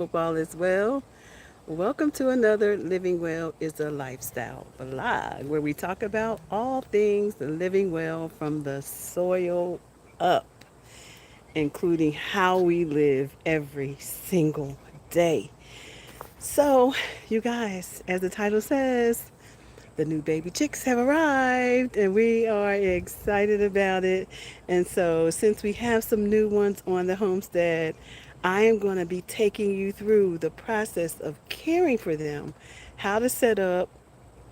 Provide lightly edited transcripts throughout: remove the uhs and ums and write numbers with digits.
Hope all is well. Welcome to another Living Well is a Lifestyle blog where we talk about all things living well from the soil up, including how we live every single day. So, you guys, as the title says, the new baby chicks have arrived and we are excited about it. And so, since we have some new ones on the homestead, I am going to be taking you through the process of caring for them, how to set up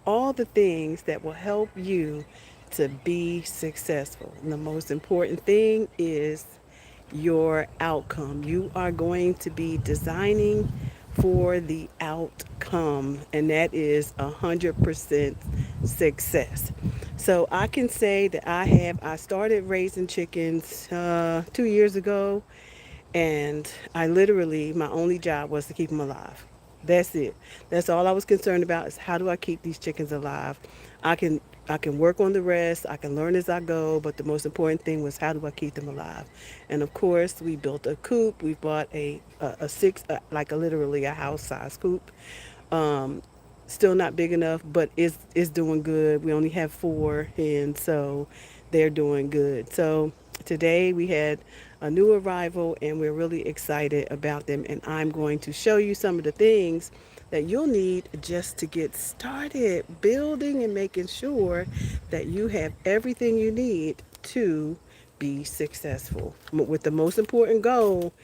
all the things that will help you to be successful. And the most important thing is your outcome. You are going to be designing for the outcome, and that is 100% success. So I can say that I started raising chickens 2 years ago, and I literally, my only job was to keep them alive. That's it. That's all I was concerned about is how do I keep these chickens alive. I can I can work on the rest. I can learn as I go, but the most important thing was how do I keep them alive. And of course, we built a coop. We bought a six like a literally a house size coop. Um, Still not big enough, but it's doing good. We only have four, and so they're doing good. So today we had a new arrival, and we're really excited about them. And I'm going to show you some of the things that you'll need just to get started building and making sure that you have everything you need to be successful. With the most important goal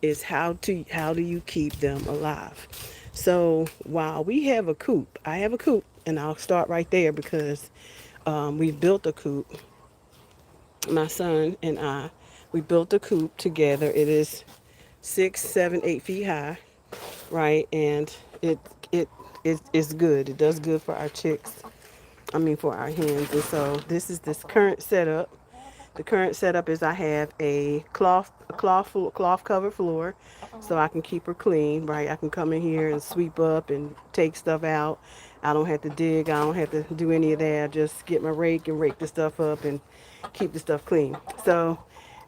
is how do you keep them alive. So while we have a coop, I have a coop, and I'll start right there because we've built a coop. My son and I, we built a coop together. It is 6, 7, 8 feet high, right? And it it it's good. It does good for our chicks. I mean for our hens. And so this current setup. The current setup is I have a cloth covered floor, so I can keep her clean. Right, I can come in here and sweep up and take stuff out. I don't have to dig. I don't have to do any of that. I just get my rake and rake the stuff up and keep the stuff clean. So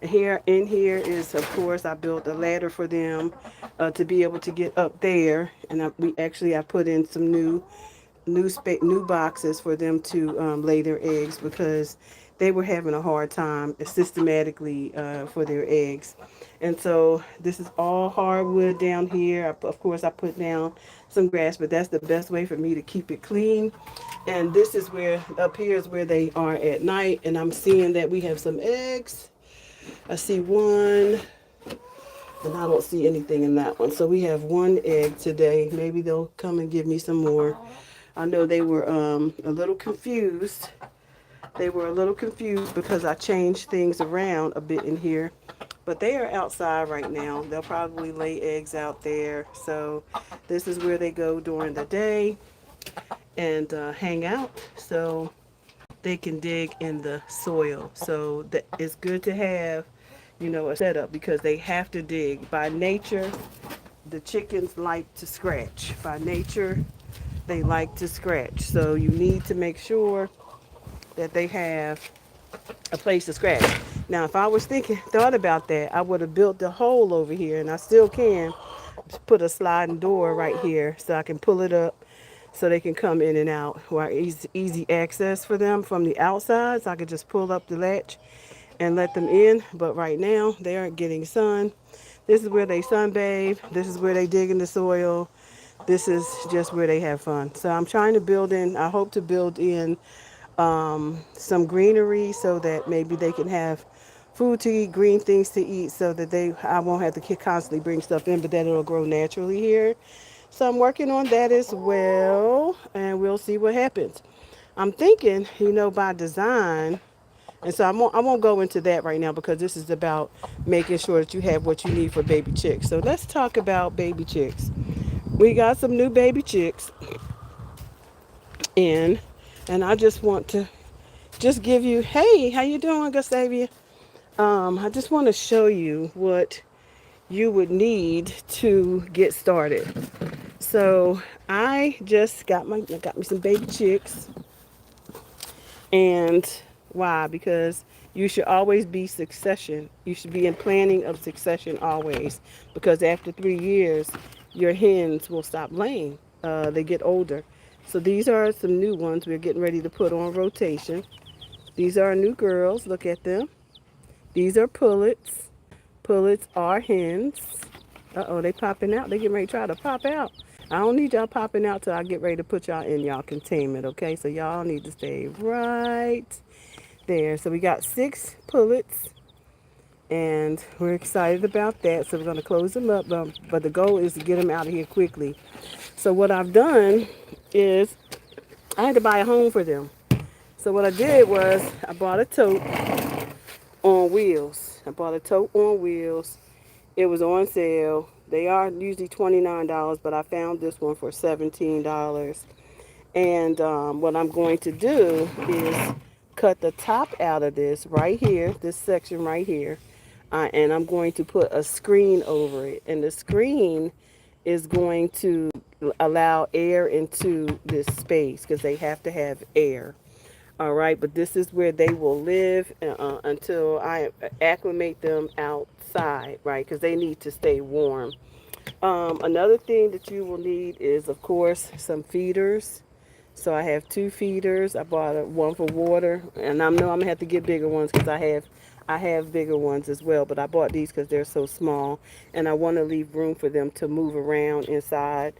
here in here is of course I built a ladder for them to be able to get up there, and I put in some new boxes for them to lay their eggs because they were having a hard time systematically for their eggs. And so this is all hardwood down here. Of course, I put down some grass, but that's the best way for me to keep it clean. And this is where, up here is where they are at night. And I'm seeing that we have some eggs. I see one, and I don't see anything in that one. So we have one egg today. Maybe they'll come and give me some more. I know they were a little confused. They were a little confused because I changed things around a bit in here. But they are outside right now. They'll probably lay eggs out there. So this is where they go during the day and hang out. So they can dig in the soil. So that it's good to have, a setup because they have to dig. By nature, the chickens like to scratch. By nature, they like to scratch. So you need to make sure that they have a place to scratch. Now, if I was thought about that, I would have built a hole over here, and I still can put a sliding door right here so I can pull it up so they can come in and out. Where easy access for them from the outside, so I could just pull up the latch and let them in. But right now, they aren't getting sun. This is where they sunbathe. This is where they dig in the soil. This is just where they have fun. So I'm trying to build in, I hope to build in some greenery so that maybe they can have food to eat, green things to eat, so that I won't have to constantly bring stuff in, but that it'll grow naturally here. So I'm working on that as well, and we'll see what happens. I'm thinking, by design, and so I won't go into that right now because this is about making sure that you have what you need for baby chicks. So let's talk about baby chicks. We got some new baby chicks in, and I just want to just give you, hey, how you doing, Gustavia? I just want to show you what you would need to get started. So I just got me some baby chicks, and why? Because you should always be succession. You should be in planning of succession always, because after 3 years, your hens will stop laying. They get older. So these are some new ones we're getting ready to put on rotation. These are new girls. Look at them. These are pullets. Pullets are hens. Uh-oh, they popping out. They getting ready to try to pop out. I don't need y'all popping out till I get ready to put y'all in y'all containment, okay? So y'all need to stay right there. So we got 6 pullets, and we're excited about that. So we're going to close them up, but the goal is to get them out of here quickly. So what I've done is I had to buy a home for them. So what I did was I bought a tote on wheels. I bought a tote on wheels. It was on sale. They are usually $29, but I found this one for $17. And what I'm going to do is cut the top out of this right here, this section right here, and I'm going to put a screen over it. And the screen is going to allow air into this space because they have to have air. All right, but this is where they will live until I acclimate them outside, right? Because they need to stay warm. Another thing that you will need is, of course, some feeders. So I have 2 feeders. I bought one for water, and I know I'm gonna have to get bigger ones because I have bigger ones as well. But I bought these because they're so small, and I want to leave room for them to move around inside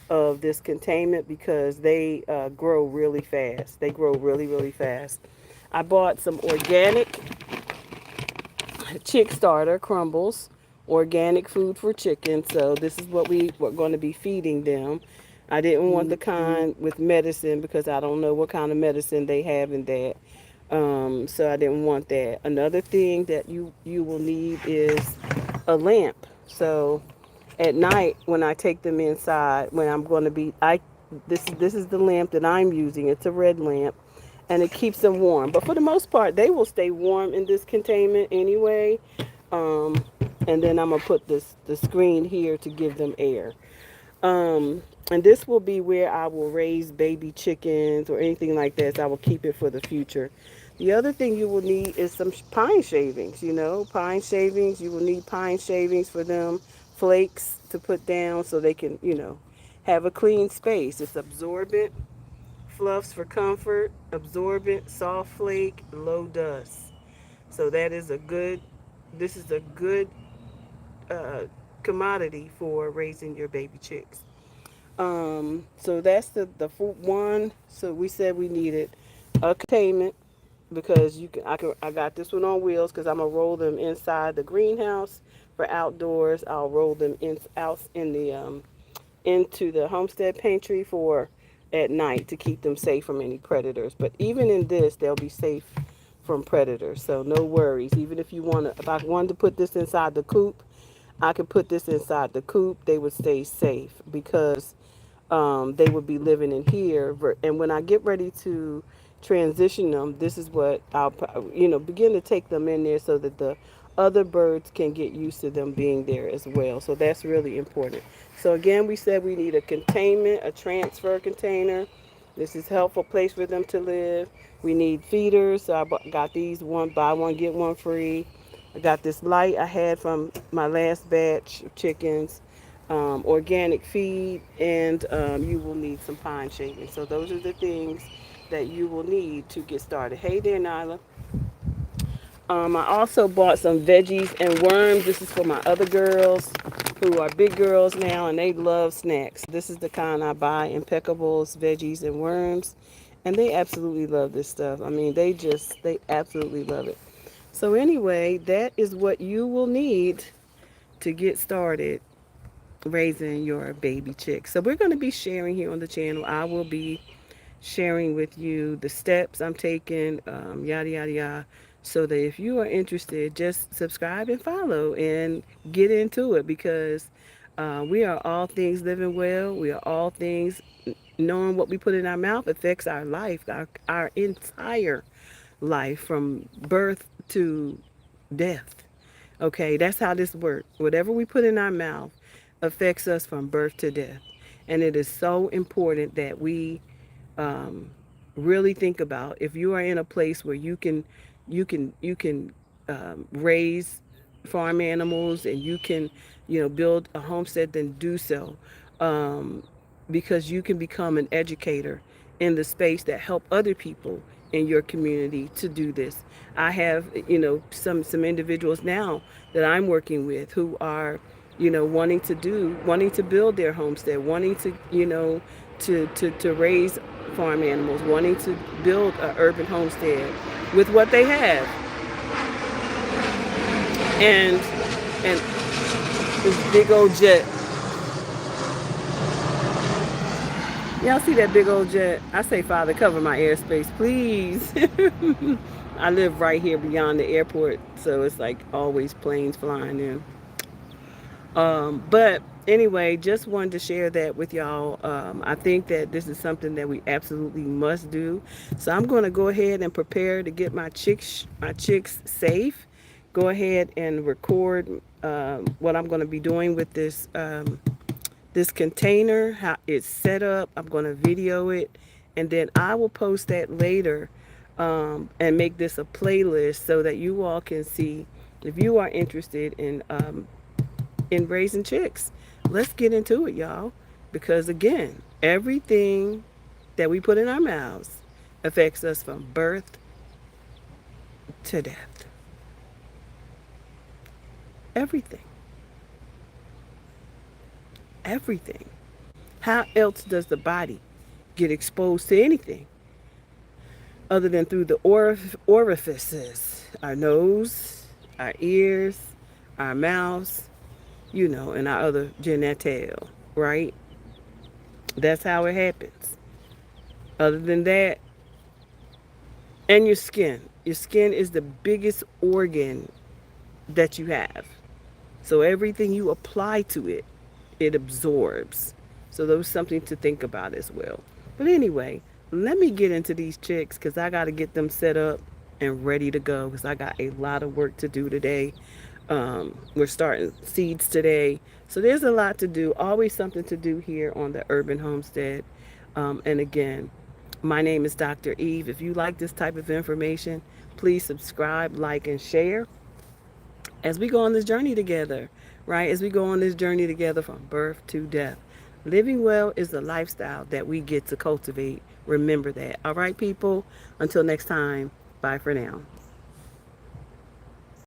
of this containment because they grow really fast. They grow really, really fast. I bought some organic chick starter crumbles, organic food for chickens. So this is what we're going to be feeding them. I didn't want the kind with medicine because I don't know what kind of medicine they have in that. So I didn't want that. Another thing that you will need is a lamp. So at night when I take them inside, when I'm going to be I this is the lamp that I'm using. It's a red lamp, and it keeps them warm. But for the most part, they will stay warm in this containment anyway. Um, and then I'm gonna put the screen here to give them air. And this will be where I will raise baby chickens or anything like that. So I will keep it for the future. The other thing you will need is some pine shavings. Pine shavings. You will need pine shavings for them, flakes to put down so they can, have a clean space. It's absorbent, fluffs for comfort, absorbent, soft flake, low dust. So that is a good. This is a good uh, commodity for raising your baby chicks. So that's the one. So we said we needed a containment because I got this one on wheels because I'm gonna roll them inside the greenhouse for outdoors. I'll roll them out in the into the homestead pantry for at night to keep them safe from any predators. But even in this, they'll be safe from predators. So no worries. Even if I wanted to put this inside the coop, I could put this inside the coop. They would stay safe because they would be living in here. And when I get ready to transition them, this is what I'll, begin to take them in there so that the other birds can get used to them being there as well. So that's really important. So again, we said we need a containment, a transfer container. This is a helpful place for them to live. We need feeders. So I got these buy one, get one free. I got this light I had from my last batch of chickens, organic feed, and you will need some pine shavings. So those are the things that you will need to get started. Hey there, Nyla. I also bought some veggies and worms. This is for my other girls who are big girls now and they love snacks. This is the kind I buy, Impeckables, veggies and worms. And they absolutely love this stuff. I mean, they absolutely love it. So anyway, that is what you will need to get started raising your baby chicks. So we're going to be sharing here on the channel. I will be sharing with you the steps I'm taking, yada, yada, yada. So that if you are interested, just subscribe and follow and get into it because we are all things living well. We are all things knowing what we put in our mouth affects our life, our entire life from birth to death. Okay, that's how this works. Whatever we put in our mouth affects us from birth to death. And it is so important that we um, really think about if you are in a place where you can raise farm animals and build a homestead, then do so. Um, because you can become an educator in the space that help other people in your community to do this. I have, some individuals now that I'm working with who are, wanting to build their homestead, wanting to, to raise farm animals, wanting to build an urban homestead with what they have. And this big old jet. Y'all see that big old jet? I say, Father, cover my airspace, please. I live right here beyond the airport, so it's like always planes flying in. But anyway, just wanted to share that with y'all. I think that this is something that we absolutely must do. So I'm going to go ahead and prepare to get my chicks safe. Go ahead and record what I'm going to be doing with this container, how it's set up. I'm going to video it, and then I will post that later, and make this a playlist so that you all can see if you are interested in raising chicks. Let's get into it, y'all, because again, everything that we put in our mouths affects us from birth to death. Everything. Everything. How else does the body get exposed to anything other than through the orifices? Our nose, our ears, our mouths, and our other genital, right? That's how it happens. Other than that, and your skin. Your skin is the biggest organ that you have. So everything you apply to it, it absorbs. So there's something to think about as well. But anyway, let me get into these chicks because I got to get them set up and ready to go because I got a lot of work to do today. We're starting seeds today. So there's a lot to do, always something to do here on the Urban Homestead. And again, my name is Dr. Eve. If you like this type of information, please subscribe, like, and share as we go on this journey together, right? As we go on this journey together from birth to death. Living well is the lifestyle that we get to cultivate. Remember that. All right, people? Until next time, bye for now.